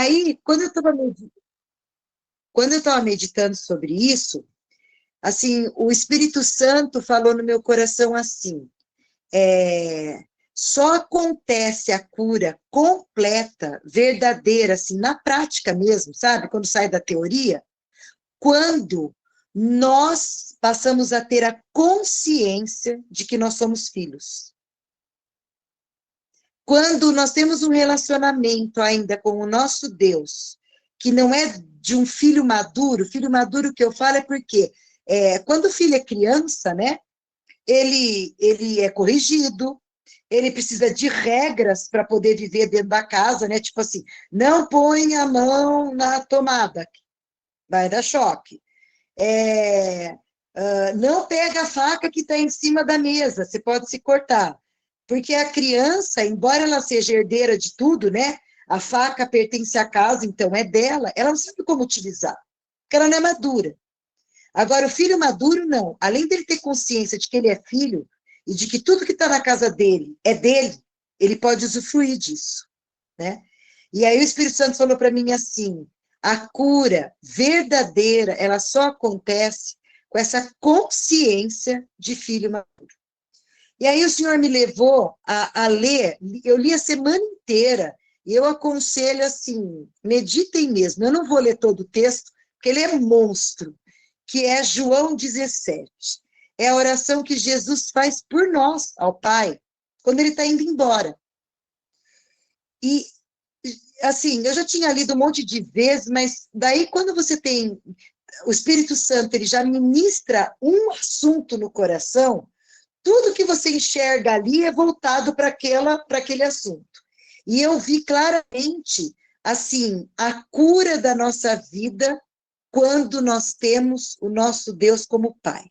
Aí, quando eu estava meditando sobre isso, assim, o Espírito Santo falou no meu coração assim, só acontece a cura completa, verdadeira, assim, na prática mesmo, sabe? Quando sai da teoria, quando nós passamos a ter a consciência de que nós somos filhos. Quando nós temos um relacionamento ainda com o nosso Deus, que não é de um filho maduro que eu falo é porque quando o filho é criança, né, ele é corrigido, ele precisa de regras para poder viver dentro da casa, né, tipo assim, não põe a mão na tomada, vai dar choque. Não pega a faca que está em cima da mesa, você pode se cortar. Porque a criança, embora ela seja herdeira de tudo, né? A faca pertence à casa, então é dela, ela não sabe como utilizar, porque ela não é madura. Agora, o filho maduro, não. Além dele ter consciência de que ele é filho e de que tudo que está na casa dele é dele, ele pode usufruir disso, né? E aí o Espírito Santo falou para mim assim, a cura verdadeira, ela só acontece com essa consciência de filho maduro. E aí o Senhor me levou a ler, eu li a semana inteira, e eu aconselho assim, meditem mesmo, eu não vou ler todo o texto, porque ele é monstro, que é João 17. É a oração que Jesus faz por nós, ao Pai, quando ele está indo embora. E, assim, eu já tinha lido um monte de vezes, mas daí quando você tem o Espírito Santo, ele já ministra um assunto no coração, tudo que você enxerga ali é voltado para aquele assunto. E eu vi claramente, assim, a cura da nossa vida quando nós temos o nosso Deus como Pai.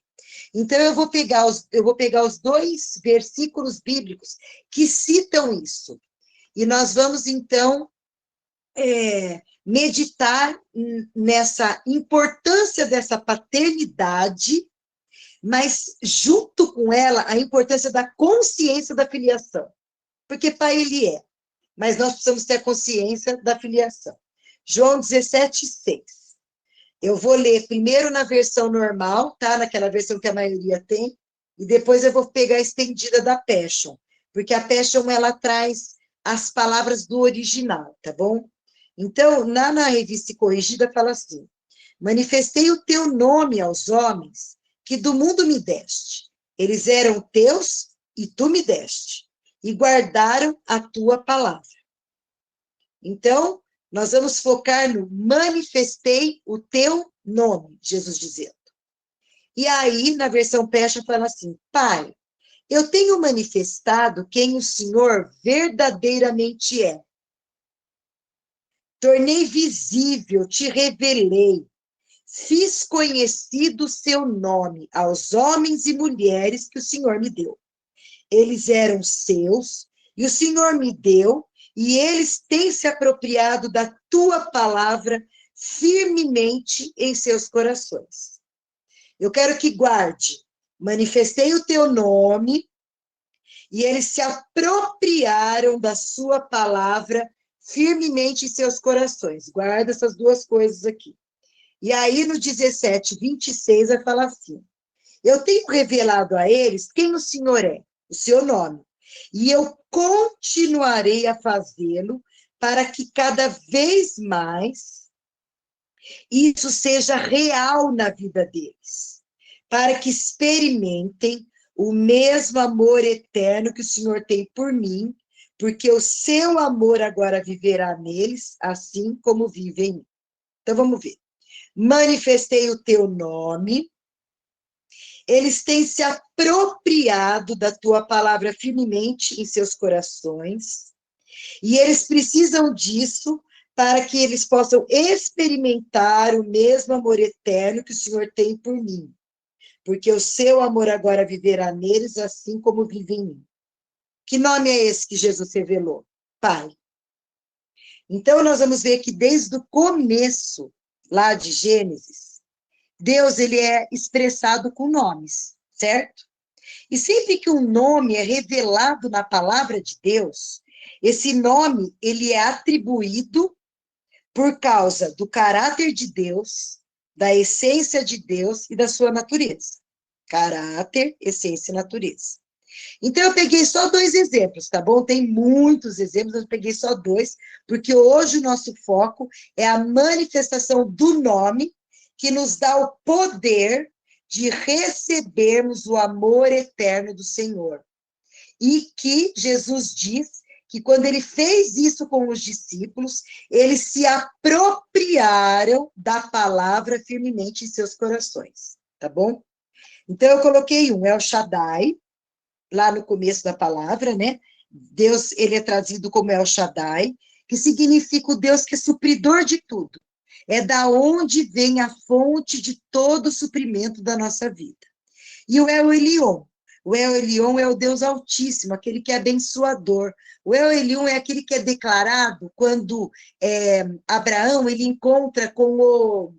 Então, eu vou pegar os dois versículos bíblicos que citam isso. E nós vamos, então, meditar nessa importância dessa paternidade, mas junto com ela a importância da consciência da filiação. Porque pai ele é, mas nós precisamos ter a consciência da filiação. João 17:6. Eu vou ler primeiro na versão normal, tá? Naquela versão que a maioria tem, e depois eu vou pegar a estendida da Passion, porque a Passion ela traz as palavras do original, tá bom? Então, na revista corrigida fala assim: manifestei o teu nome aos homens que do mundo me deste. Eles eram teus e tu me deste, e guardaram a tua palavra. Então, nós vamos focar no manifestei o teu nome, Jesus dizendo. E aí, na versão Passion, fala assim: Pai, eu tenho manifestado quem o Senhor verdadeiramente é. Tornei visível, te revelei, fiz conhecido o seu nome aos homens e mulheres que o Senhor me deu. Eles eram seus, e o Senhor me deu, e eles têm se apropriado da tua palavra firmemente em seus corações. Eu quero que guarde, manifestei o teu nome, e eles se apropriaram da sua palavra firmemente em seus corações. Guarda essas duas coisas aqui. E aí, no 17:26, vai falar assim: eu tenho revelado a eles quem o Senhor é, o seu nome, e eu continuarei a fazê-lo para que cada vez mais isso seja real na vida deles, para que experimentem o mesmo amor eterno que o Senhor tem por mim, porque o seu amor agora viverá neles, assim como vive em mim. Então, vamos ver. Manifestei o teu nome, eles têm se apropriado da tua palavra firmemente em seus corações, e eles precisam disso para que eles possam experimentar o mesmo amor eterno que o Senhor tem por mim, porque o seu amor agora viverá neles, assim como vive em mim. Que nome é esse que Jesus revelou? Pai. Então, nós vamos ver que desde o começo, lá de Gênesis, Deus ele é expressado com nomes, certo? E sempre que um nome é revelado na palavra de Deus, esse nome ele é atribuído por causa do caráter de Deus, da essência de Deus e da sua natureza. Caráter, essência e natureza. Então, eu peguei só 2 exemplos, tá bom? Tem muitos exemplos, eu peguei só 2, porque hoje o nosso foco é a manifestação do nome, que nos dá o poder de recebermos o amor eterno do Senhor. E que Jesus diz que quando ele fez isso com os discípulos, eles se apropriaram da palavra firmemente em seus corações, tá bom? Então, eu coloquei El Shaddai, lá no começo da palavra, né? Deus, ele é trazido como El Shaddai, que significa o Deus que é supridor de tudo. É da onde vem a fonte de todo o suprimento da nossa vida. E o El Elyon. O El Elyon é o Deus Altíssimo, aquele que é abençoador. O El Elyon é aquele que é declarado quando Abraão ele encontra com o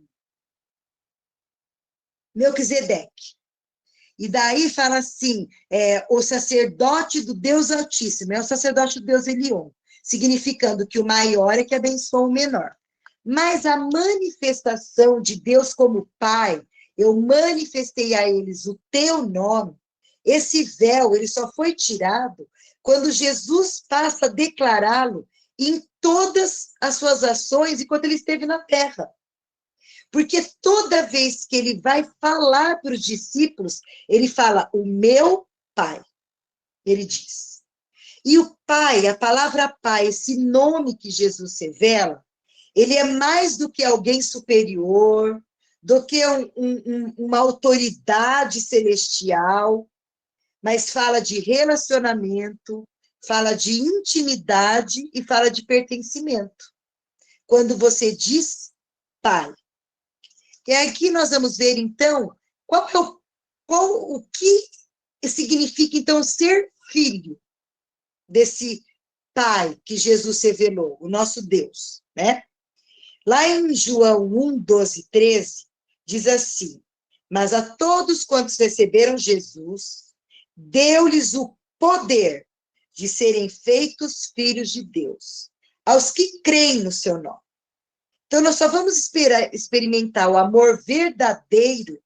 Melquisedeque. E daí fala assim, o sacerdote do Deus Altíssimo, é o sacerdote do Deus Elion, significando que o maior é que abençoa o menor. Mas a manifestação de Deus como Pai, eu manifestei a eles o teu nome, esse véu, ele só foi tirado quando Jesus passa a declará-lo em todas as suas ações enquanto ele esteve na terra. Porque toda vez que ele vai falar para os discípulos, ele fala, o meu Pai, ele diz. E o Pai, a palavra Pai, esse nome que Jesus revela, ele é mais do que alguém superior, do que uma autoridade celestial, mas fala de relacionamento, fala de intimidade e fala de pertencimento. Quando você diz Pai. E aqui nós vamos ver, então, o que significa, então, ser filho desse Pai que Jesus revelou, o nosso Deus, né? Lá em João 1, 12, 13, diz assim, mas a todos quantos receberam Jesus, deu-lhes o poder de serem feitos filhos de Deus, aos que creem no seu nome. Então, nós só vamos experimentar o amor verdadeiro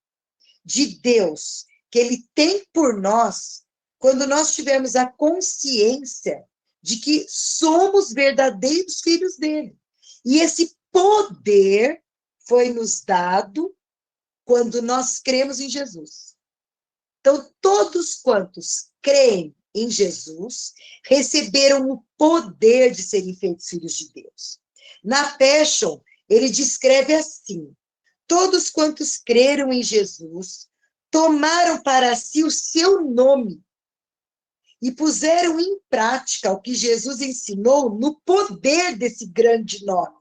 de Deus, que Ele tem por nós, quando nós tivermos a consciência de que somos verdadeiros filhos dele. E esse poder foi nos dado quando nós cremos em Jesus. Então, todos quantos creem em Jesus, receberam o poder de serem feitos filhos de Deus. Na Passion, ele descreve assim, todos quantos creram em Jesus, tomaram para si o seu nome e puseram em prática o que Jesus ensinou no poder desse grande nome.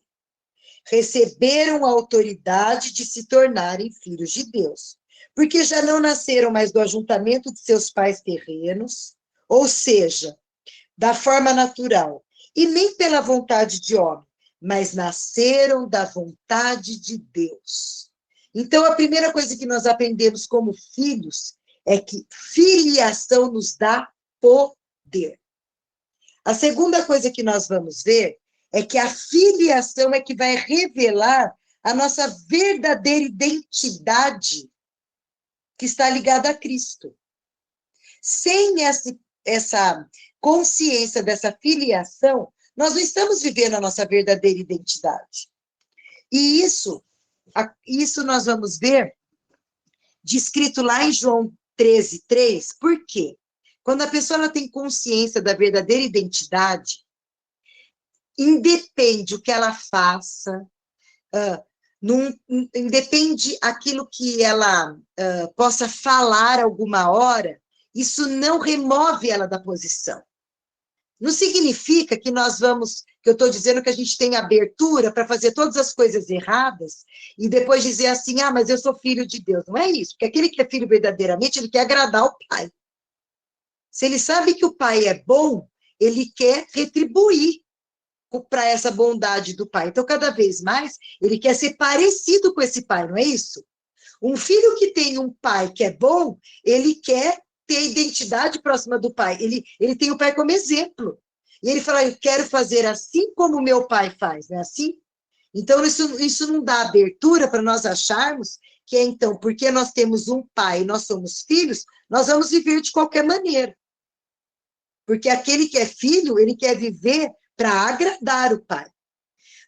Receberam a autoridade de se tornarem filhos de Deus, porque já não nasceram mais do ajuntamento de seus pais terrenos, ou seja, da forma natural, e nem pela vontade de homem, mas nasceram da vontade de Deus. Então, a primeira coisa que nós aprendemos como filhos é que filiação nos dá poder. A segunda coisa que nós vamos ver é que a filiação é que vai revelar a nossa verdadeira identidade que está ligada a Cristo. Sem essa consciência dessa filiação, nós não estamos vivendo a nossa verdadeira identidade. E isso nós vamos ver descrito lá em João 13, 3. Por quê? Quando a pessoa ela tem consciência da verdadeira identidade, independe o que ela faça, independe aquilo que ela possa falar alguma hora, isso não remove ela da posição. Não significa que que eu estou dizendo que a gente tem abertura para fazer todas as coisas erradas e depois dizer assim, mas eu sou filho de Deus. Não é isso, porque aquele que é filho verdadeiramente, ele quer agradar o pai. Se ele sabe que o pai é bom, ele quer retribuir para essa bondade do pai. Então, cada vez mais, ele quer ser parecido com esse pai, não é isso? Um filho que tem um pai que é bom, ele quer ter identidade próxima do pai. Ele tem o pai como exemplo. E ele fala, eu quero fazer assim como meu pai faz, não é assim? Então, isso não dá abertura para nós acharmos que, então, porque nós temos um pai e nós somos filhos, nós vamos viver de qualquer maneira. Porque aquele que é filho, ele quer viver para agradar o pai.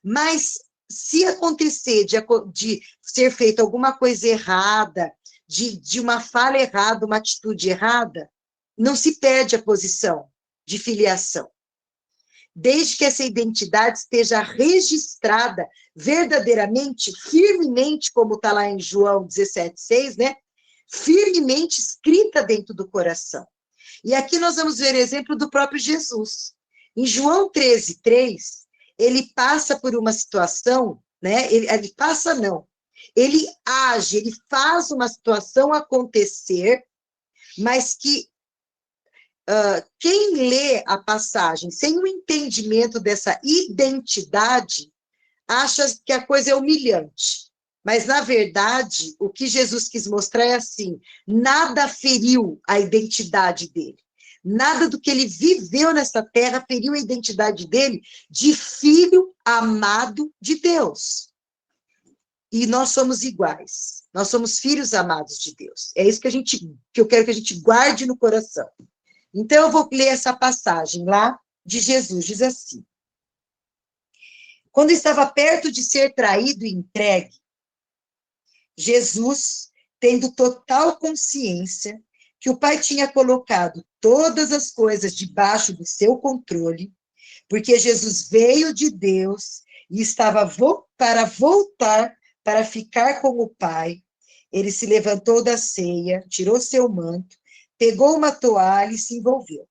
Mas se acontecer de ser feita alguma coisa errada, de uma fala errada, uma atitude errada, não se perde a posição de filiação. Desde que essa identidade esteja registrada verdadeiramente, firmemente, como está lá em João 17,6, né? Firmemente escrita dentro do coração. E aqui nós vamos ver o exemplo do próprio Jesus. Em João 13,3, ele passa por uma situação, né? Ele passa, não. Ele age, ele faz uma situação acontecer, mas que quem lê a passagem sem um entendimento dessa identidade, acha que a coisa é humilhante. Mas, na verdade, o que Jesus quis mostrar é assim, nada feriu a identidade dele. Nada do que ele viveu nessa terra feriu a identidade dele de filho amado de Deus. E nós somos iguais. Nós somos filhos amados de Deus. É isso que eu quero que a gente guarde no coração. Então, eu vou ler essa passagem lá de Jesus, diz assim. Quando estava perto de ser traído e entregue, Jesus, tendo total consciência que o Pai tinha colocado todas as coisas debaixo do seu controle, porque Jesus veio de Deus e estava para voltar para ficar com o Pai, ele se levantou da ceia, tirou seu manto, pegou uma toalha e se envolveu.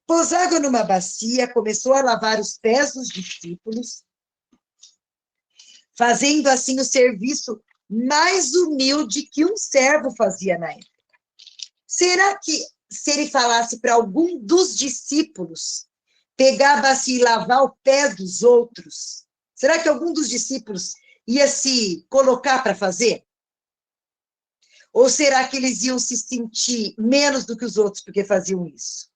Pôs água numa bacia, começou a lavar os pés dos discípulos, fazendo assim o serviço mais humilde que um servo fazia na época. Será que, se ele falasse para algum dos discípulos pegar a bacia e lavar o pé dos outros, será que algum dos discípulos ia se colocar para fazer? Ou será que eles iam se sentir menos do que os outros porque faziam isso?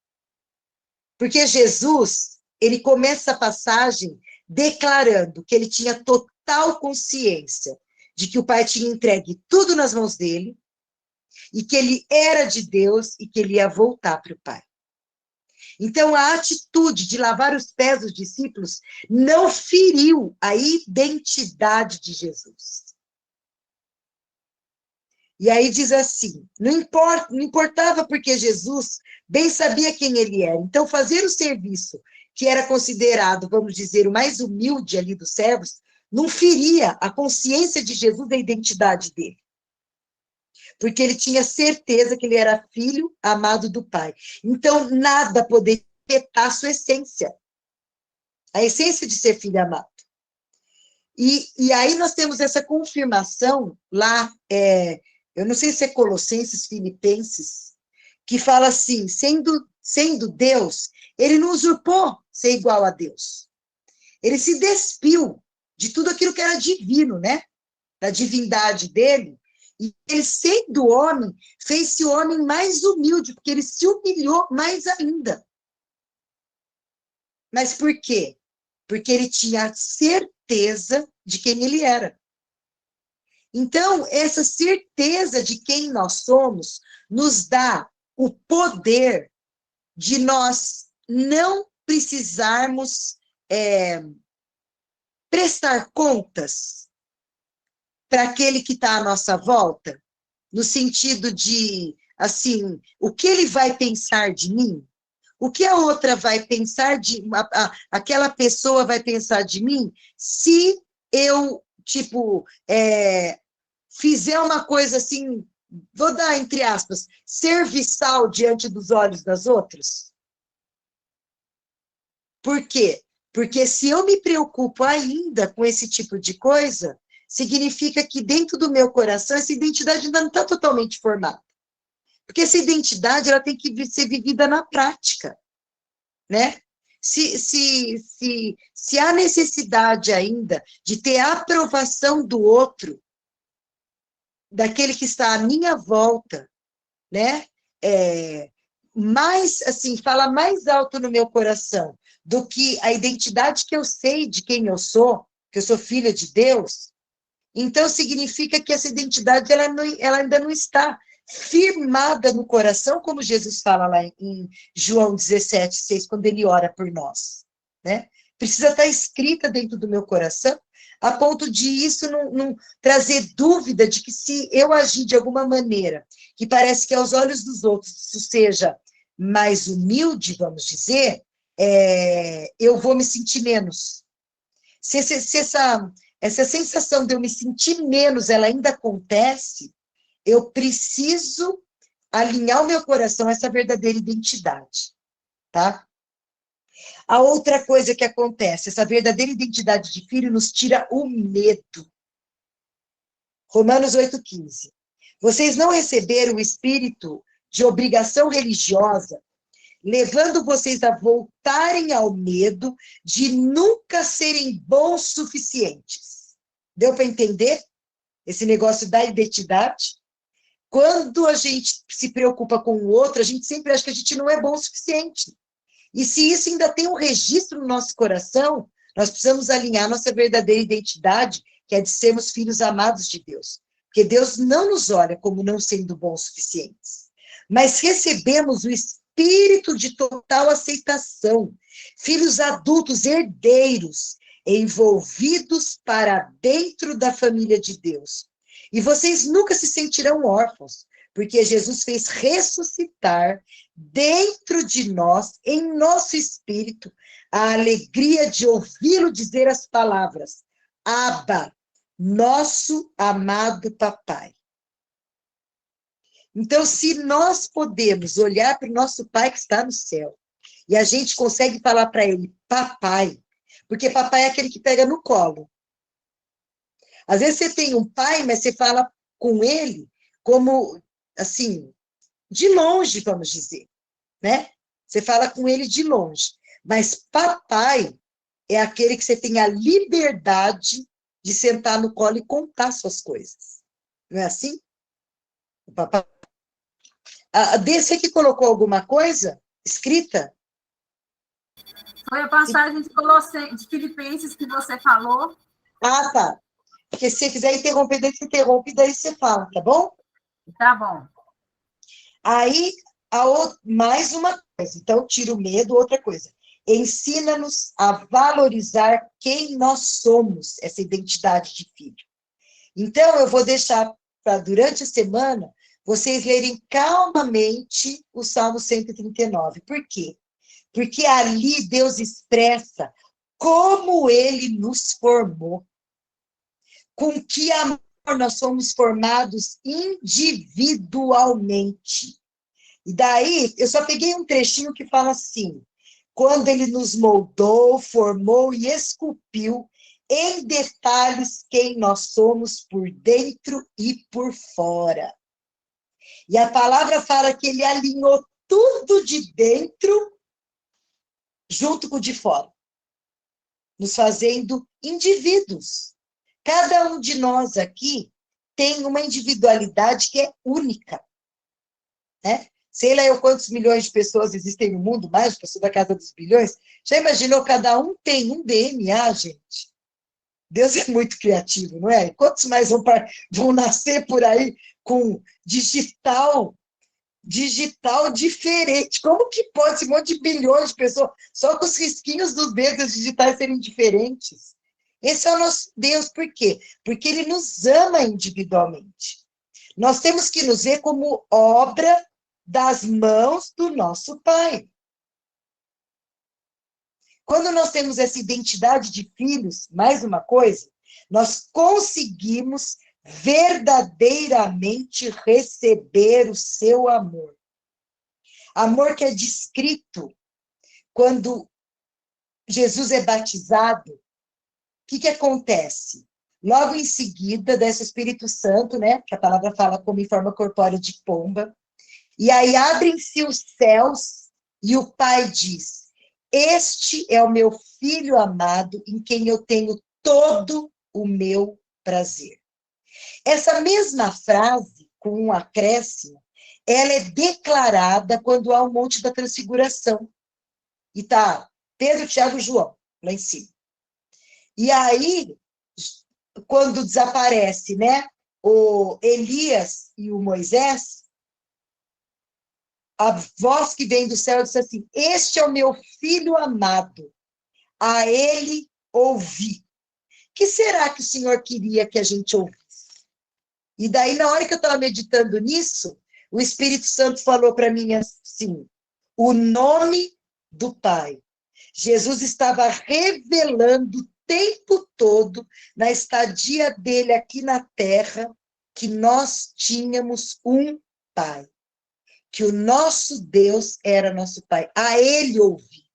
Porque Jesus, ele começa a passagem declarando que ele tinha total consciência de que o Pai tinha entregue tudo nas mãos dele, e que ele era de Deus e que ele ia voltar para o Pai. Então, a atitude de lavar os pés dos discípulos não feriu a identidade de Jesus. E aí diz assim, não importava porque Jesus bem sabia quem ele era. Então, fazer o serviço que era considerado, vamos dizer, o mais humilde ali dos servos, não feria a consciência de Jesus da identidade dele. Porque ele tinha certeza que ele era filho amado do Pai. Então, nada poderia afetar a sua essência. A essência de ser filho amado. E aí nós temos essa confirmação lá, eu não sei se é Colossenses, Filipenses, que fala assim, sendo Deus, ele não usurpou ser igual a Deus. Ele se despiu de tudo aquilo que era divino, né? Da divindade dele. E ele, sendo homem, fez-se o homem mais humilde, porque ele se humilhou mais ainda. Mas por quê? Porque ele tinha certeza de quem ele era. Então, essa certeza de quem nós somos nos dá o poder de nós não precisarmos prestar contas para aquele que está à nossa volta, no sentido de, assim, o que ele vai pensar de mim? O que a outra vai pensar de... aquela pessoa vai pensar de mim se eu, tipo, fizer uma coisa assim, vou dar entre aspas, serviçal diante dos olhos das outras? Por quê? Porque se eu me preocupo ainda com esse tipo de coisa, significa que dentro do meu coração essa identidade ainda não está totalmente formada. Porque essa identidade ela tem que ser vivida na prática, né? Se há necessidade ainda de ter a aprovação do outro, daquele que está à minha volta, né? Mais, assim, fala mais alto no meu coração do que a identidade que eu sei de quem eu sou, que eu sou filha de Deus, então significa que essa identidade ela ainda não está firmada no coração, como Jesus fala lá em João 17:6, quando ele ora por nós, né? Precisa estar escrita dentro do meu coração, a ponto de isso não trazer dúvida de que se eu agir de alguma maneira, que parece que aos olhos dos outros isso seja mais humilde, vamos dizer, eu vou me sentir menos. Se essa sensação de eu me sentir menos, ela ainda acontece, eu preciso alinhar o meu coração a essa verdadeira identidade, tá? A outra coisa que acontece, essa verdadeira identidade de filho nos tira o medo. Romanos 8,15. Vocês não receberam o espírito de obrigação religiosa, levando vocês a voltarem ao medo de nunca serem bons suficientes. Deu para entender esse negócio da identidade? Quando a gente se preocupa com o outro, a gente sempre acha que a gente não é bom o suficiente. E se isso ainda tem um registro no nosso coração, nós precisamos alinhar nossa verdadeira identidade, que é de sermos filhos amados de Deus. Porque Deus não nos olha como não sendo bons suficientes. Mas recebemos o espírito de total aceitação, filhos adultos, herdeiros, envolvidos para dentro da família de Deus. E vocês nunca se sentirão órfãos, porque Jesus fez ressuscitar dentro de nós, em nosso espírito, a alegria de ouvi-lo dizer as palavras: Abba, nosso amado papai. Então, se nós podemos olhar para o nosso pai que está no céu, e a gente consegue falar para ele, papai, porque papai é aquele que pega no colo. Às vezes você tem um pai, mas você fala com ele como, assim, de longe, vamos dizer, né? Você fala com ele de longe. Mas papai é aquele que você tem a liberdade de sentar no colo e contar suas coisas. Não é assim? O papai. Desse aqui colocou alguma coisa escrita? Foi a passagem de Filipenses que você falou. Ah, tá. Porque se você quiser interromper, daí você interrompe, daí você fala, tá bom? Tá bom. Aí, mais uma coisa. Então, tira o medo, outra coisa. Ensina-nos a valorizar quem nós somos, essa identidade de filho. Então, eu vou deixar para, durante a semana, vocês lerem calmamente o Salmo 139. Por quê? Porque ali Deus expressa como ele nos formou, com que amor nós somos formados individualmente. E daí, eu só peguei um trechinho que fala assim: quando ele nos moldou, formou e esculpiu em detalhes quem nós somos por dentro e por fora. E a palavra fala que ele alinhou tudo de dentro junto com o de fora, nos fazendo indivíduos. Cada um de nós aqui tem uma individualidade que é única, né? Sei lá eu quantos milhões de pessoas existem no mundo, mais, que eu sou da casa dos bilhões. Já imaginou? Cada um tem um DNA, gente. Deus é muito criativo, não é? Quantos mais vão nascer por aí com digital diferente? Como que pode esse monte de bilhões de pessoas, só com os risquinhos dos dedos digitais serem diferentes? Esse é o nosso Deus, por quê? Porque ele nos ama individualmente. Nós temos que nos ver como obra das mãos do nosso Pai. Quando nós temos essa identidade de filhos, mais uma coisa, nós conseguimos verdadeiramente receber o seu amor. Amor que é descrito quando Jesus é batizado. O que acontece? Logo em seguida, desce o Espírito Santo, né? Que a palavra fala como em forma corpórea de pomba. E aí abrem-se os céus e o Pai diz: este é o meu filho amado, em quem eu tenho todo o meu prazer. Essa mesma frase, com um acréscimo, ela é declarada quando há o Monte da Transfiguração. E tá Pedro, Tiago e João, lá em cima. E aí, quando desaparece, né, o Elias e o Moisés, a voz que vem do céu diz assim: este é o meu filho amado, a ele ouvi. Que será que o Senhor queria que a gente ouvisse? E daí, na hora que eu estava meditando nisso, o Espírito Santo falou para mim assim: o nome do Pai. Jesus estava revelando o tempo todo, na estadia dele aqui na terra, que nós tínhamos um Pai, que o nosso Deus era nosso Pai. A ele ouvi.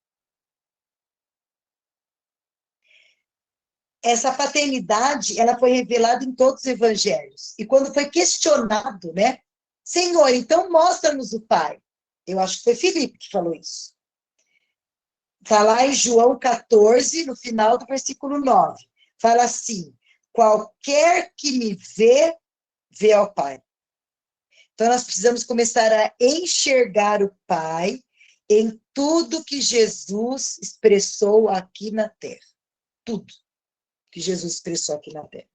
Essa paternidade, ela foi revelada em todos os evangelhos. E quando foi questionado, né? Senhor, então mostra-nos o Pai. Eu acho que foi Filipe que falou isso. Está lá em João 14, no final do versículo 9. Fala assim: qualquer que me vê, vê ao Pai. Então, nós precisamos começar a enxergar o Pai em tudo que Jesus expressou aqui na Terra. Tudo que Jesus expressou aqui na Terra.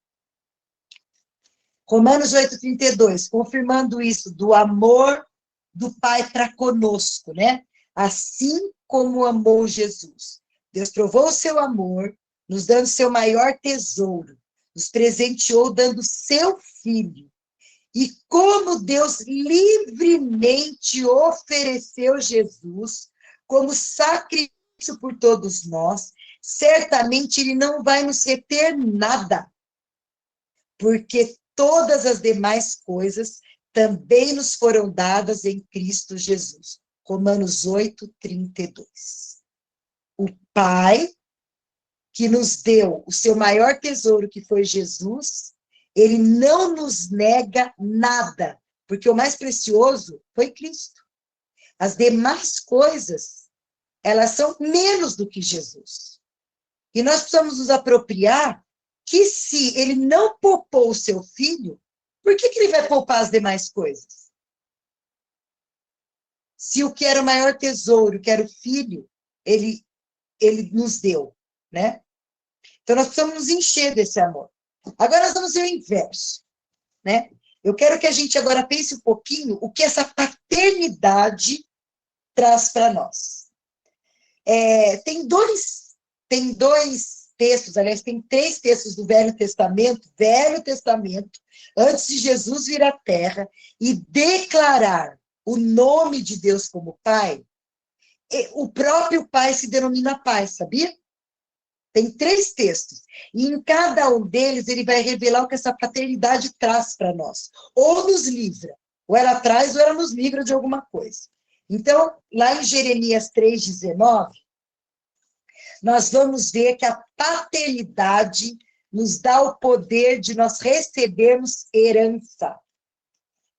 Romanos 8,32, confirmando isso, do amor do Pai para conosco, né? Assim como amou Jesus. Deus provou o seu amor, nos dando seu maior tesouro, nos presenteou dando seu Filho. E como Deus livremente ofereceu Jesus como sacrifício por todos nós, certamente Ele não vai nos reter nada, porque todas as demais coisas também nos foram dadas em Cristo Jesus. Romanos 8:32. O Pai, que nos deu o seu maior tesouro, que foi Jesus, ele não nos nega nada, porque o mais precioso foi Cristo. As demais coisas, elas são menos do que Jesus. E nós precisamos nos apropriar que se ele não poupou o seu filho, por que ele vai poupar as demais coisas? Se o que era o maior tesouro, que era o filho, ele nos deu, né? Então, nós precisamos nos encher desse amor. Agora, nós vamos ver o inverso, né? Eu quero que a gente agora pense um pouquinho o que essa paternidade traz para nós. Tem dois textos, aliás, tem 3 textos do Velho Testamento, antes de Jesus vir à Terra e declarar o nome de Deus como Pai, o próprio Pai se denomina Pai, sabia? Tem 3 textos. E em cada um deles, ele vai revelar o que essa paternidade traz para nós. Ou nos livra, ou ela traz, ou ela nos livra de alguma coisa. Então, lá em Jeremias 3,19, nós vamos ver que a paternidade nos dá o poder de nós recebermos herança.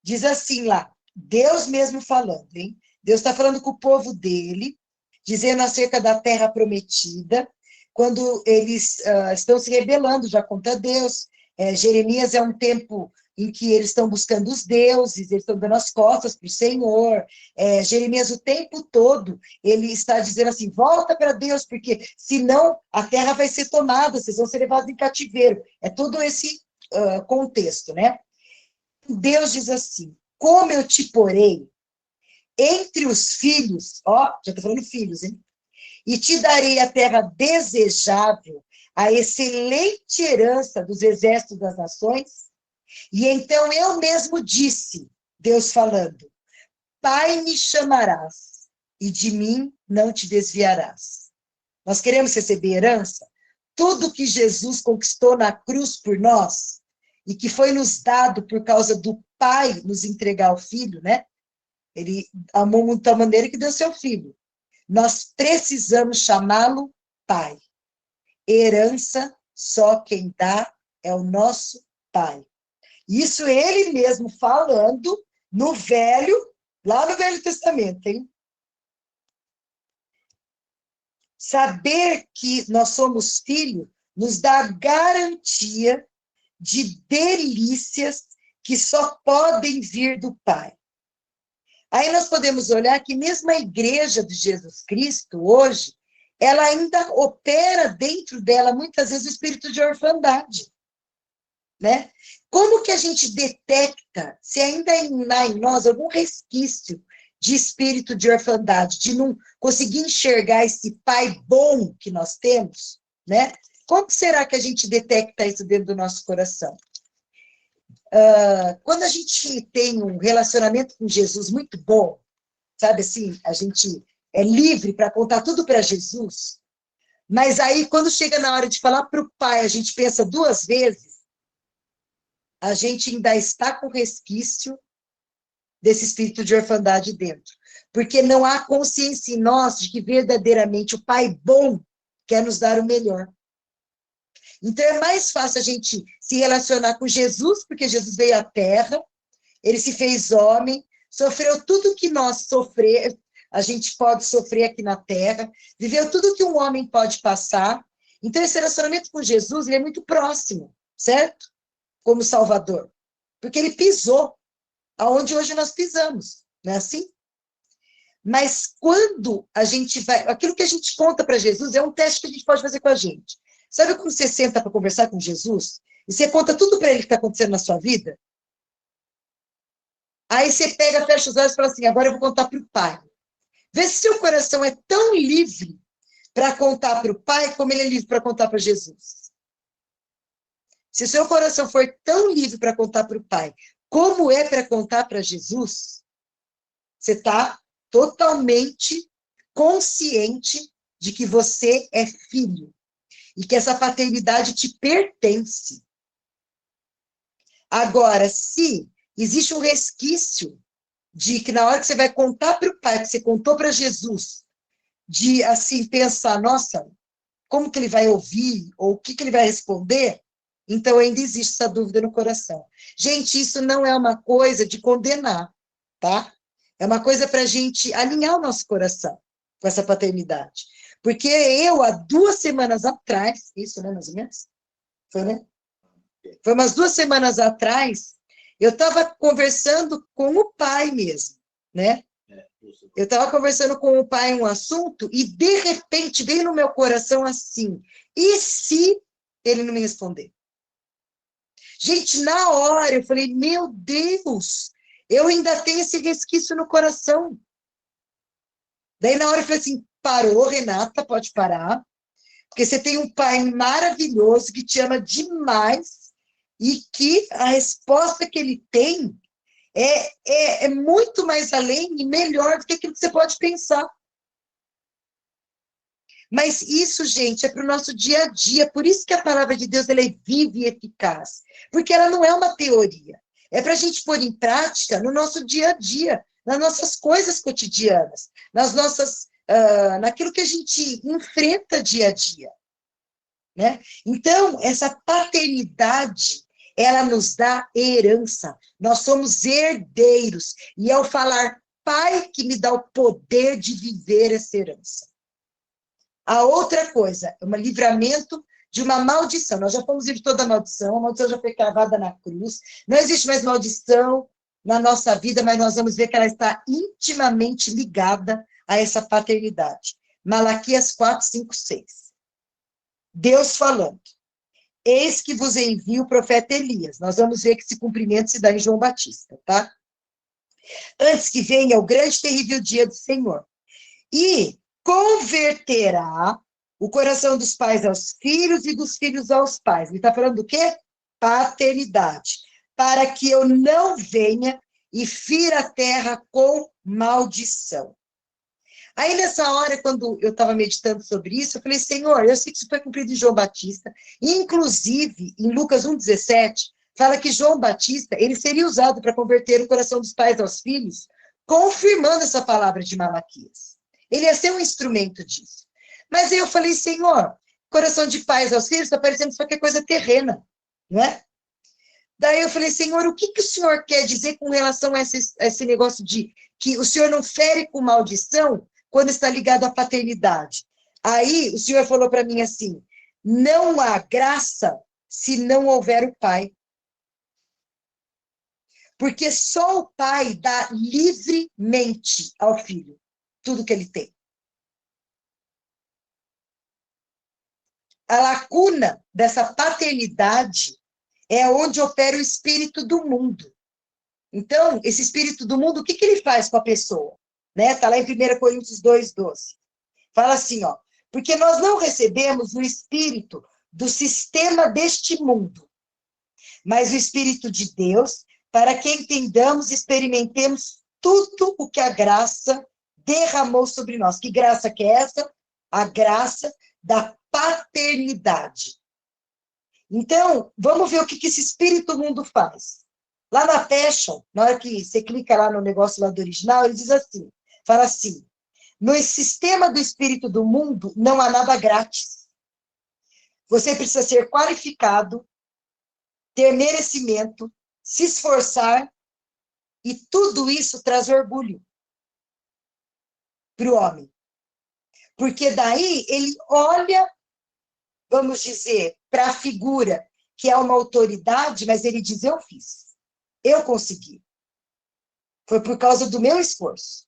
Diz assim lá, Deus mesmo falando, hein? Deus está falando com o povo dele, dizendo acerca da terra prometida, quando eles estão se rebelando já contra Deus. Jeremias é um tempo em que eles estão buscando os deuses, eles estão dando as costas para o Senhor. Jeremias, o tempo todo, ele está dizendo assim, volta para Deus, porque senão a terra vai ser tomada, vocês vão ser levados em cativeiro. É todo esse contexto, né? Deus diz assim, como eu te porei entre os filhos, ó, já estou falando filhos, hein? E te darei a terra desejável, a excelente herança dos exércitos das nações. E então eu mesmo disse, Deus falando, Pai me chamarás, e de mim não te desviarás. Nós queremos receber herança? Tudo que Jesus conquistou na cruz por nós, e que foi nos dado por causa do Pai nos entregar o Filho, né? Ele amou muito a maneira que deu seu Filho. Nós precisamos chamá-lo Pai. Herança, só quem dá é o nosso Pai. Isso ele mesmo falando lá no Velho Testamento, hein? Saber que nós somos filhos nos dá garantia de delícias que só podem vir do Pai. Aí nós podemos olhar que mesmo a igreja de Jesus Cristo, hoje, ela ainda opera dentro dela, muitas vezes, o espírito de orfandade. né? Como que a gente detecta se ainda há em nós algum resquício de espírito de orfandade, de não conseguir enxergar esse pai bom que nós temos, né? Como será que a gente detecta isso dentro do nosso coração? Quando a gente tem um relacionamento com Jesus muito bom, sabe assim, a gente é livre para contar tudo para Jesus, mas aí, quando chega na hora de falar para o pai, a gente pensa duas vezes, a gente ainda está com resquício desse espírito de orfandade dentro. Porque não há consciência em nós de que verdadeiramente o pai bom quer nos dar o melhor. Então, é mais fácil a gente se relacionar com Jesus, porque Jesus veio à Terra, ele se fez homem, sofreu tudo que nós sofremos, a gente pode sofrer aqui na Terra, viveu tudo que um homem pode passar. Então, esse relacionamento com Jesus, ele é muito próximo, certo? Como Salvador. Porque ele pisou aonde hoje nós pisamos, não é assim? Mas quando a gente vai... Aquilo que a gente conta para Jesus é um teste que a gente pode fazer com a gente. Sabe quando você senta para conversar com Jesus e você conta tudo para ele que está acontecendo na sua vida? Aí você pega, fecha os olhos e fala assim, agora eu vou contar para o Pai. Vê se seu coração é tão livre para contar para o Pai como ele é livre para contar para Jesus. Se seu coração for tão livre para contar para o Pai como é para contar para Jesus, você está totalmente consciente de que você é filho e que essa paternidade te pertence. Agora, se existe um resquício de que na hora que você vai contar para o Pai, que você contou para Jesus, de assim pensar, nossa, como que ele vai ouvir, ou o que ele vai responder, então ainda existe essa dúvida no coração. Gente, isso não é uma coisa de condenar, tá? É uma coisa para a gente alinhar o nosso coração com essa paternidade. Porque eu, há 2 semanas atrás, isso, né, mais ou menos? Foi, né? Foi umas 2 semanas atrás, eu estava conversando com o pai mesmo, né? Eu estava conversando com o pai um assunto e, de repente, veio no meu coração assim, e se ele não me responder? Gente, na hora, eu falei, meu Deus, eu ainda tenho esse resquício no coração. Daí, na hora, eu falei assim, parou, Renata, pode parar, porque você tem um pai maravilhoso que te ama demais e que a resposta que ele tem é muito mais além e melhor do que aquilo que você pode pensar. Mas isso, gente, é para o nosso dia a dia. Por isso que a palavra de Deus ela é viva e eficaz. Porque ela não é uma teoria. É para a gente pôr em prática no nosso dia a dia, nas nossas coisas cotidianas, nas nossas, naquilo que a gente enfrenta dia a dia. Né? Então, essa paternidade, ela nos dá herança. Nós somos herdeiros. E ao falar Pai que me dá o poder de viver essa herança. A outra coisa, é um livramento de uma maldição. Nós já fomos livres de toda a maldição já foi cravada na cruz. Não existe mais maldição na nossa vida, mas nós vamos ver que ela está intimamente ligada a essa paternidade. Malaquias 4, 5, 6. Deus falando. Eis que vos envio o profeta Elias. Nós vamos ver que esse cumprimento se dá em João Batista, tá? Antes que venha o grande e terrível dia do Senhor. E converterá o coração dos pais aos filhos e dos filhos aos pais. Ele está falando do quê? Paternidade. Para que eu não venha e fira a terra com maldição. Aí, nessa hora, quando eu estava meditando sobre isso, eu falei, Senhor, eu sei que isso foi cumprido em João Batista. Inclusive, em Lucas 1,17, fala que João Batista ele seria usado para converter o coração dos pais aos filhos, confirmando essa palavra de Malaquias. Ele ia ser um instrumento disso. Mas aí eu falei, Senhor, coração de pais aos filhos está parecendo só que é coisa terrena, não é? Daí eu falei, Senhor, o que o Senhor quer dizer com relação a esse negócio de que o Senhor não fere com maldição quando está ligado à paternidade? Aí o Senhor falou para mim assim, não há graça se não houver o pai. Porque só o pai dá livremente ao filho tudo que ele tem. A lacuna dessa paternidade é onde opera o espírito do mundo. Então, esse espírito do mundo, o que ele faz com a pessoa? Né? Tá lá em 1 Coríntios 2:12. Fala assim, ó, porque nós não recebemos o espírito do sistema deste mundo, mas o espírito de Deus, para que entendamos e experimentemos tudo o que a graça derramou sobre nós. Que graça que é essa? A graça da paternidade. Então, vamos ver o que esse espírito mundo faz. Lá na Passion, na hora que você clica lá no negócio lá do original, ele diz assim, fala assim, no sistema do espírito do mundo não há nada grátis. Você precisa ser qualificado, ter merecimento, se esforçar, e tudo isso traz orgulho para o homem. Porque daí ele olha, vamos dizer, para a figura que é uma autoridade, mas ele diz, eu fiz, eu consegui. Foi por causa do meu esforço.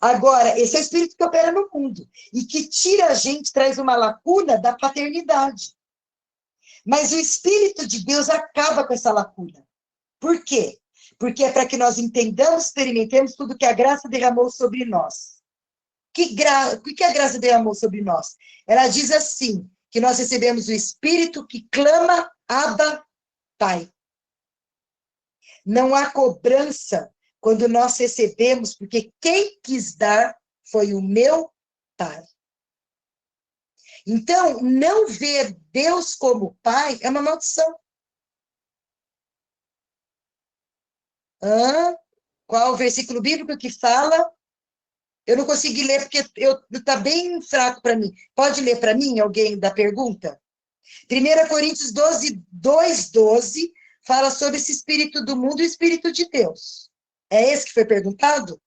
Agora, esse é o espírito que opera no mundo e que tira a gente, traz uma lacuna da paternidade. Mas o espírito de Deus acaba com essa lacuna. Por quê? Porque é para que nós entendamos, experimentemos tudo que a graça derramou sobre nós. O que a graça derramou sobre nós? Ela diz assim, que nós recebemos o espírito que clama, Abba, Pai. Não há cobrança quando nós recebemos, porque quem quis dar foi o meu Pai. Então, não ver Deus como Pai é uma maldição. Qual o versículo bíblico que fala? Eu não consegui ler porque está bem fraco para mim. Pode ler para mim, alguém da pergunta? 1 Coríntios 2:12 fala sobre esse espírito do mundo e o espírito de Deus. É esse que foi perguntado?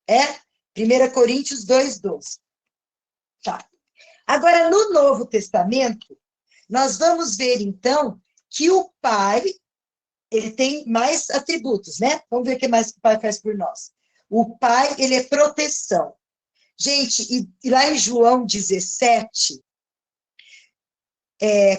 É? 1 Coríntios 2:12. Tá. Agora, no Novo Testamento, nós vamos ver, então, que o Pai, ele tem mais atributos, né? Vamos ver o que mais o Pai faz por nós. O Pai, ele é proteção. Gente, e lá em João 17,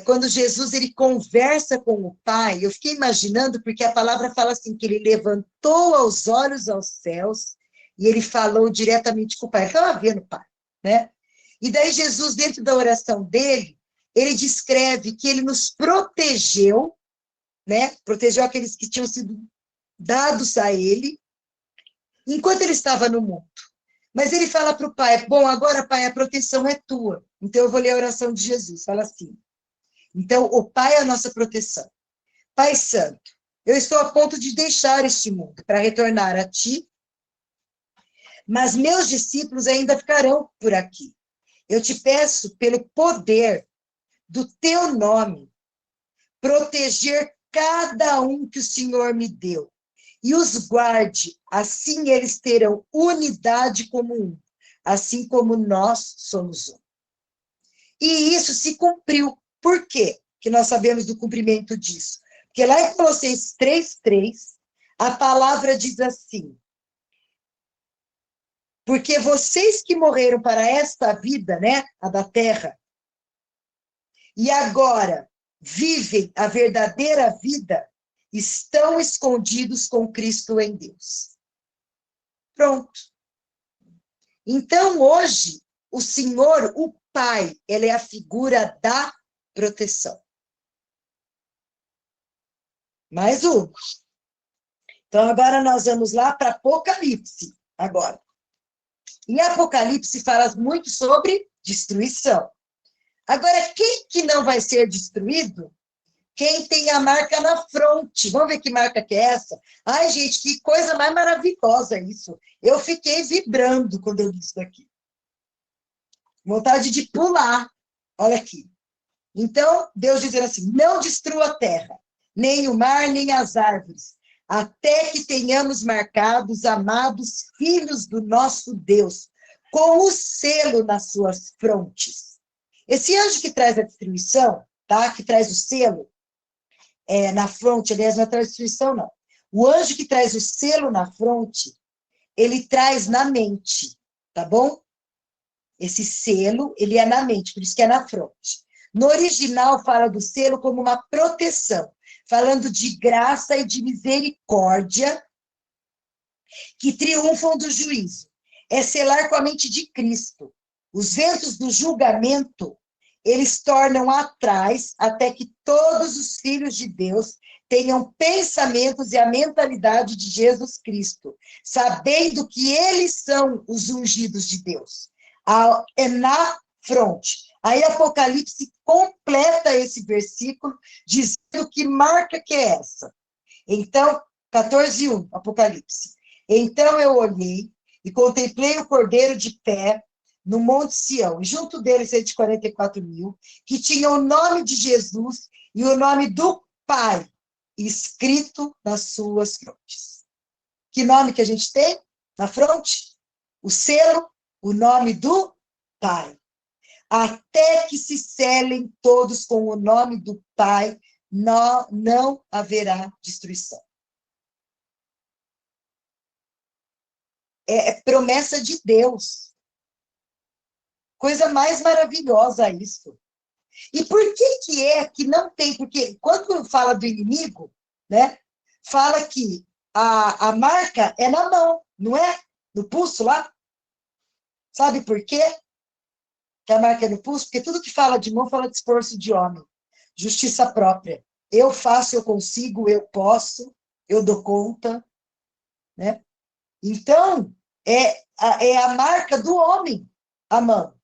quando Jesus ele conversa com o Pai, eu fiquei imaginando, porque a palavra fala assim, que ele levantou os olhos aos céus e ele falou diretamente com o Pai. Ele estava vendo o Pai, né? E daí Jesus, dentro da oração dele, ele descreve que ele nos protegeu, né? Protegeu aqueles que tinham sido dados a ele, enquanto ele estava no mundo. Mas ele fala para o Pai, bom, agora, Pai, a proteção é tua. Então, eu vou ler a oração de Jesus, fala assim. Então, o Pai é a nossa proteção. Pai Santo, eu estou a ponto de deixar este mundo para retornar a Ti, mas meus discípulos ainda ficarão por aqui. Eu te peço, pelo poder do Teu nome, proteger cada um que o Senhor me deu e os guarde, assim eles terão unidade como um, assim como nós somos um. E isso se cumpriu. Por quê que nós sabemos do cumprimento disso? Porque lá em Colossenses 3:3, a palavra diz assim, porque vocês que morreram para esta vida, né, a da terra, e agora vivem a verdadeira vida, estão escondidos com Cristo em Deus. Pronto. Então, hoje, o Senhor, o Pai, ele é a figura da proteção. Mais um. Então, agora nós vamos lá para Apocalipse, agora. Em Apocalipse fala muito sobre destruição. Agora, quem que não vai ser destruído? Quem tem a marca na fronte. Vamos ver que marca que é essa? Ai, gente, que coisa mais maravilhosa isso. Eu fiquei vibrando quando eu li isso daqui. Vontade de pular. Olha aqui. Então, Deus dizendo assim, não destrua a terra, nem o mar, nem as árvores, até que tenhamos marcado os amados filhos do nosso Deus, com o selo nas suas frontes. Esse anjo que traz a destruição, tá? Que traz o selo na fronte, aliás, não traz destruição, não. O anjo que traz o selo na fronte, ele traz na mente, tá bom? Esse selo, ele é na mente, por isso que é na fronte. No original, fala do selo como uma proteção. falando de graça e de misericórdia que triunfam do juízo. É selar com a mente de Cristo. Os ventos do julgamento, eles tornam atrás até que todos os filhos de Deus tenham pensamentos e a mentalidade de Jesus Cristo, sabendo que eles são os ungidos de Deus. É na fronte. Aí Apocalipse completa esse versículo, dizendo que marca que é essa. Então, 14:1, Apocalipse. Então eu olhei e contemplei o Cordeiro de pé no Monte Sião, e junto dele 144.000, que tinham o nome de Jesus e o nome do Pai escrito nas suas frontes. Que nome que a gente tem na fronte? O selo, o nome do Pai. Até que se selem todos com o nome do Pai, não haverá destruição. É promessa de Deus. Coisa mais maravilhosa isso. E por que é que não tem? Porque quando fala do inimigo, né, fala que a marca é na mão, não é? No pulso lá. Sabe por quê que a marca é no pulso? Porque tudo que fala de mão fala de esforço de homem. Justiça própria. Eu faço, eu consigo, eu posso, eu dou conta, né? Então, é a marca do homem, a mão.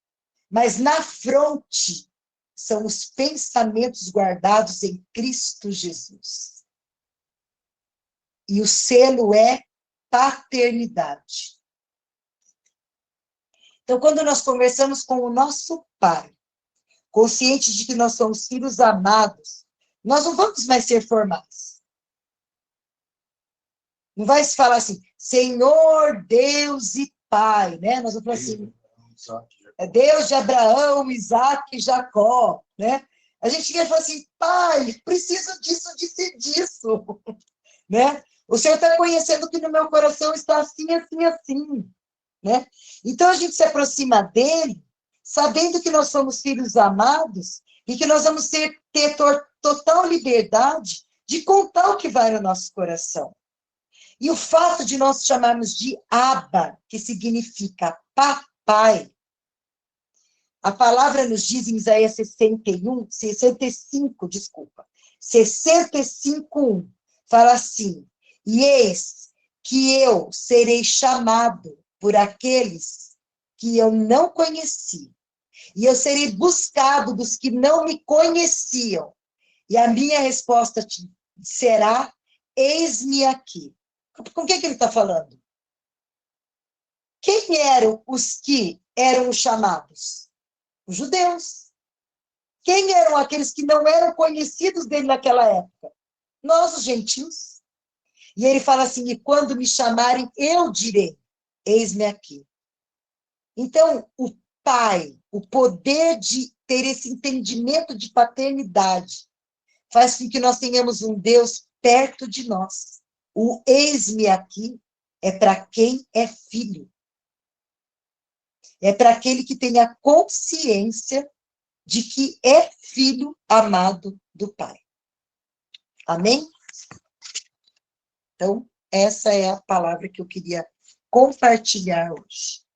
Mas na fronte são os pensamentos guardados em Cristo Jesus. E o selo é paternidade. Então, quando nós conversamos com o nosso Pai, conscientes de que nós somos filhos amados, nós não vamos mais ser formais. Não vai se falar assim, Senhor, Deus e Pai, né? Nós vamos falar assim, é Deus de Abraão, Isaac e Jacó, né? A gente quer falar assim, Pai, preciso disso, disso, né? O Senhor está conhecendo que no meu coração está assim, assim, assim, né? Então a gente se aproxima dele, sabendo que nós somos filhos amados e que nós vamos ter total liberdade de contar o que vai no nosso coração. E o fato de nós chamarmos de Abba, que significa papai, a palavra nos diz em Isaías 65, 65:1, fala assim, e eis que eu serei chamado por aqueles que eu não conheci, e eu serei buscado dos que não me conheciam, e a minha resposta será, eis-me aqui. Com quem que ele está falando? Quem eram os que eram os chamados? Os judeus. Quem eram aqueles que não eram conhecidos dele naquela época? Nós, os gentios. E ele fala assim, e quando me chamarem, eu direi, eis-me aqui. Então, o Pai, o poder de ter esse entendimento de paternidade, faz com que nós tenhamos um Deus perto de nós. O eis-me aqui é para quem é filho. É para aquele que tem a consciência de que é filho amado do Pai. Amém? Então, essa é a palavra que eu queria compartilhar hoje.